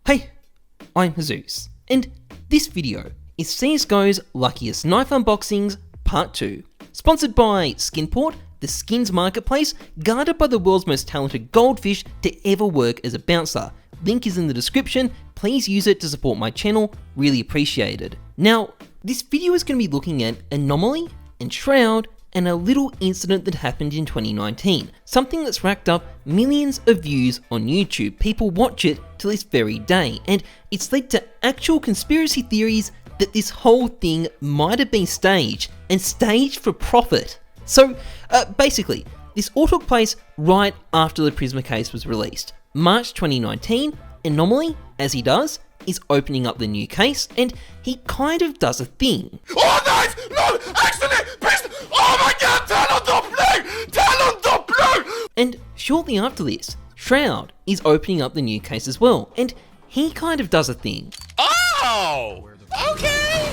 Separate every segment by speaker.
Speaker 1: Hey, I'm Jesus, and this video is CSGO's Luckiest Knife Unboxings Part 2, sponsored by Skinport, the skins marketplace guarded by the world's most talented goldfish to ever work as a bouncer. Link is in the description, please use it to support my channel, really appreciated. Now, this video is going to be looking at Anomaly and Shroud and a little incident that happened in 2019, something that's racked up millions of views on YouTube. People watch it to this very day, and it's led to actual conspiracy theories that this whole thing might have been staged, and staged for profit. So basically, this all took place right after the Prisma case was released. March 2019, Anomaly, as he does, is opening up the new case, and he kind of does a thing.
Speaker 2: Oh, nice! No, actually, please! Oh my god, Talon don't play! Talon don't play!
Speaker 1: And shortly after this, Shroud is opening up the new case as well, and he kind of does a thing.
Speaker 2: Oh! Okay!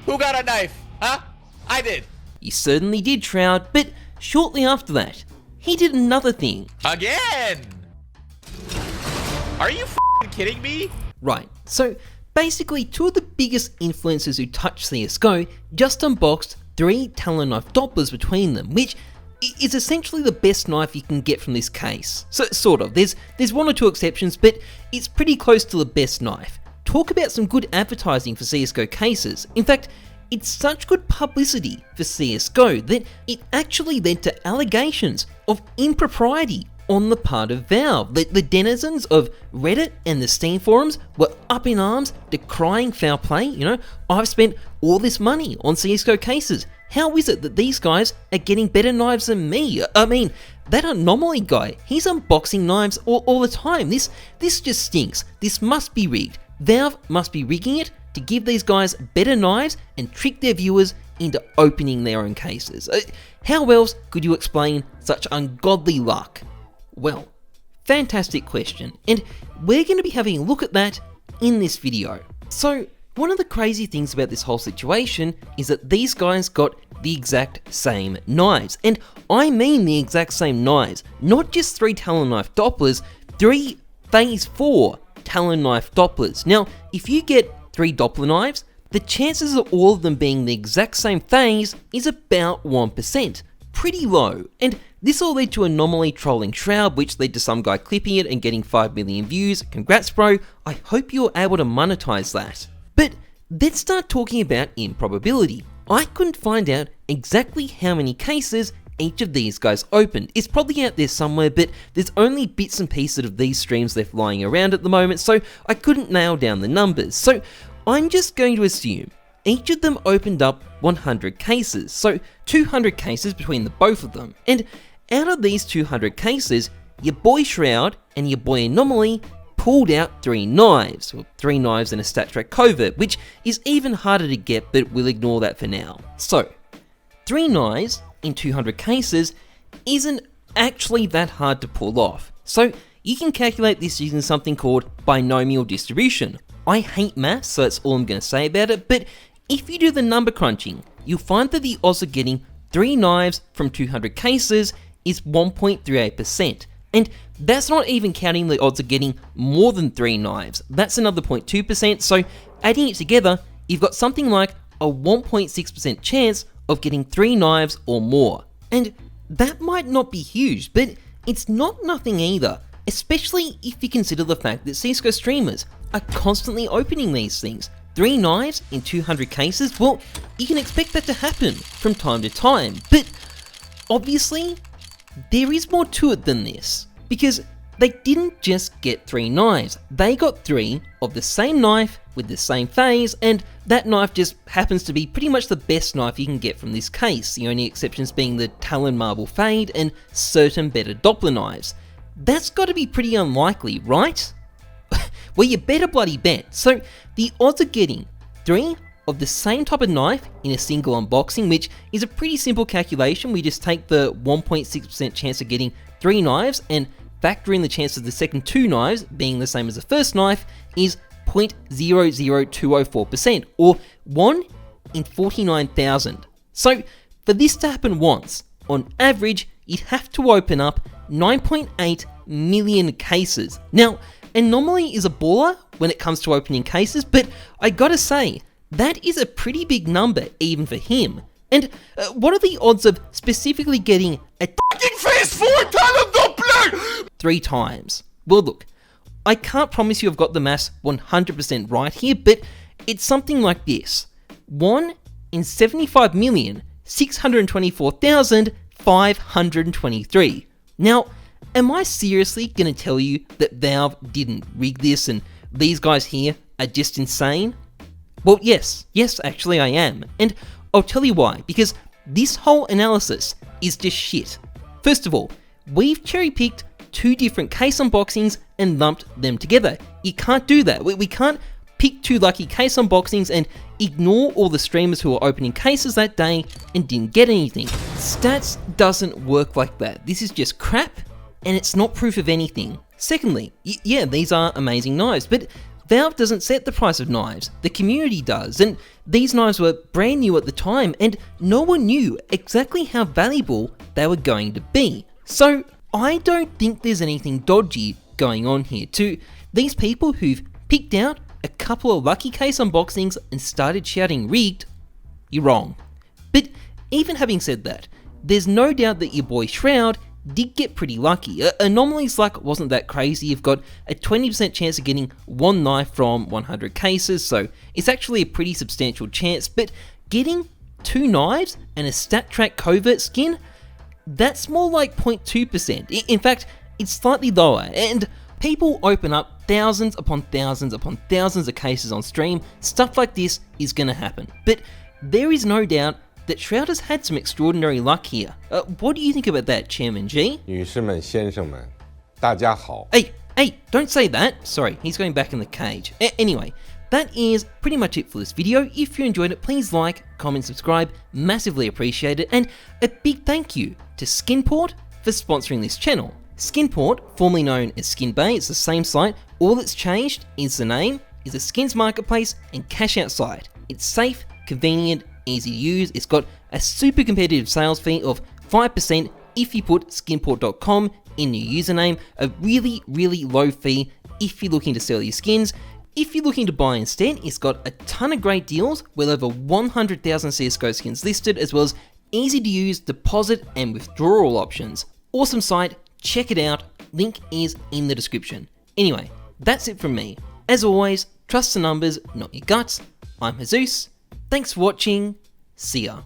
Speaker 2: Who got a knife? Huh? I did.
Speaker 1: You certainly did, Shroud, but shortly after that, he did another thing.
Speaker 2: Again! Are you kidding me?
Speaker 1: Right, so basically two of the biggest influencers who touch CSGO just unboxed 3 Talon knife Dopplers between them, which is essentially the best knife you can get from this case. So sort of, there's one or two exceptions, but it's pretty close to the best knife. Talk about some good advertising for CSGO cases. In fact, it's such good publicity for CSGO that it actually led to allegations of impropriety on the part of Valve. The denizens of Reddit and the Steam forums were up in arms, decrying foul play. You know, I've spent all this money on CSGO cases. How is it that these guys are getting better knives than me? I mean, that Anomaly guy, he's unboxing knives all the time. This just stinks. This must be rigged. Valve must be rigging it to give these guys better knives and trick their viewers into opening their own cases. How else could you explain such ungodly luck? Well, fantastic question, and we're going to be having a look at that in this video. So, one of the crazy things about this whole situation is that these guys got the exact same knives, and I mean the exact same knives, not just 3 Talon knife Dopplers, 3 Phase 4 Talon knife Dopplers. Now, if you get 3 Doppler knives, the chances of all of them being the exact same phase is about 1%. Pretty low, and this all led to Anomaly trolling Shroud, which led to some guy clipping it and getting 5 million views. Congrats, bro. I hope you're able to monetize that. But let's start talking about improbability. I couldn't find out exactly how many cases each of these guys opened. It's probably out there somewhere, but there's only bits and pieces of these streams left lying around at the moment, so I couldn't nail down the numbers. So I'm just going to assume each of them opened up 100 cases, so 200 cases between the both of them. And out of these 200 cases, your boy Shroud and your boy Anomaly pulled out 3 knives, or 3 knives and a StatTrak covert, which is even harder to get, but we'll ignore that for now. So, 3 knives in 200 cases isn't actually that hard to pull off. So, you can calculate this using something called binomial distribution. I hate maths, so that's all I'm going to say about it, but if you do the number crunching, you'll find that the odds of getting 3 knives from 200 cases is 1.38%. And that's not even counting the odds of getting more than 3 knives. That's another 0.2%, so adding it together, you've got something like a 1.6% chance of getting 3 knives or more. And that might not be huge, but it's not nothing either, especially if you consider the fact that CSGO streamers are constantly opening these things. 3 knives in 200 cases, well, you can expect that to happen from time to time, but obviously, there is more to it than this, because they didn't just get 3 knives, they got 3 of the same knife with the same phase, and that knife just happens to be pretty much the best knife you can get from this case, the only exceptions being the Talon Marble Fade and certain better Doppler knives. That's got to be pretty unlikely, right? Well, you better bloody bet. So the odds of getting 3 of the same type of knife in a single unboxing, which is a pretty simple calculation, we just take the 1.6% chance of getting 3 knives and factor in the chance of the second 2 knives being the same as the first knife, is 0.00204%, or 1 in 49,000. So for this to happen once, on average, you'd have to open up 9.8 million cases. Now, Anomaly is a baller when it comes to opening cases, but I gotta say, that is a pretty big number even for him. And what are the odds of specifically getting a
Speaker 2: Fucking phase 4 talent doppler!
Speaker 1: 3 times? Well look, I can't promise you I've got the maths 100% right here, but it's something like this. 1 in 75,624,523. Now, am I seriously going to tell you that Valve didn't rig this and these guys here are just insane? Well, yes, actually I am. And I'll tell you why, because this whole analysis is just shit. First of all, we've cherry-picked 2 different case unboxings and lumped them together. You can't do that. We can't pick 2 lucky case unboxings and ignore all the streamers who were opening cases that day and didn't get anything. Stats doesn't work like that. This is just crap, and it's not proof of anything. Secondly, yeah, these are amazing knives, but Valve doesn't set the price of knives, the community does, and these knives were brand new at the time and no one knew exactly how valuable they were going to be. So I don't think there's anything dodgy going on here. To these people who've picked out a couple of lucky case unboxings and started shouting rigged, you're wrong. But even having said that, there's no doubt that your boy Shroud did get pretty lucky. Anomaly's luck wasn't that crazy. You've got a 20% chance of getting 1 knife from 100 cases, so it's actually a pretty substantial chance, but getting 2 knives and a StatTrak covert skin, that's more like 0.2%. In fact, it's slightly lower, and people open up thousands upon thousands upon thousands of cases on stream. Stuff like this is gonna happen, but there is no doubt that Shroud has had some extraordinary luck here. What do you think about that, Chairman G?
Speaker 3: 女士们、先生们，大家好。
Speaker 1: Hey, don't say that. Sorry, he's going back in the cage. Anyway, that is pretty much it for this video. If you enjoyed it, please like, comment, subscribe. Massively appreciate it. And a big thank you to Skinport for sponsoring this channel. Skinport, formerly known as SkinBay, it's the same site. All that's changed is the name, is a skins marketplace and cash out site. It's safe, convenient, easy to use. It's got a super competitive sales fee of 5% if you put skinport.com in your username, a really low fee if you're looking to sell your skins. If you're looking to buy instead, it's got a ton of great deals with over 100,000 CSGO skins listed, as well as easy to use deposit and withdrawal options. Awesome site, check it out, link is in the description. Anyway, that's it from me. As always, trust the numbers, not your guts. I'm Jesus. Thanks for watching. See ya.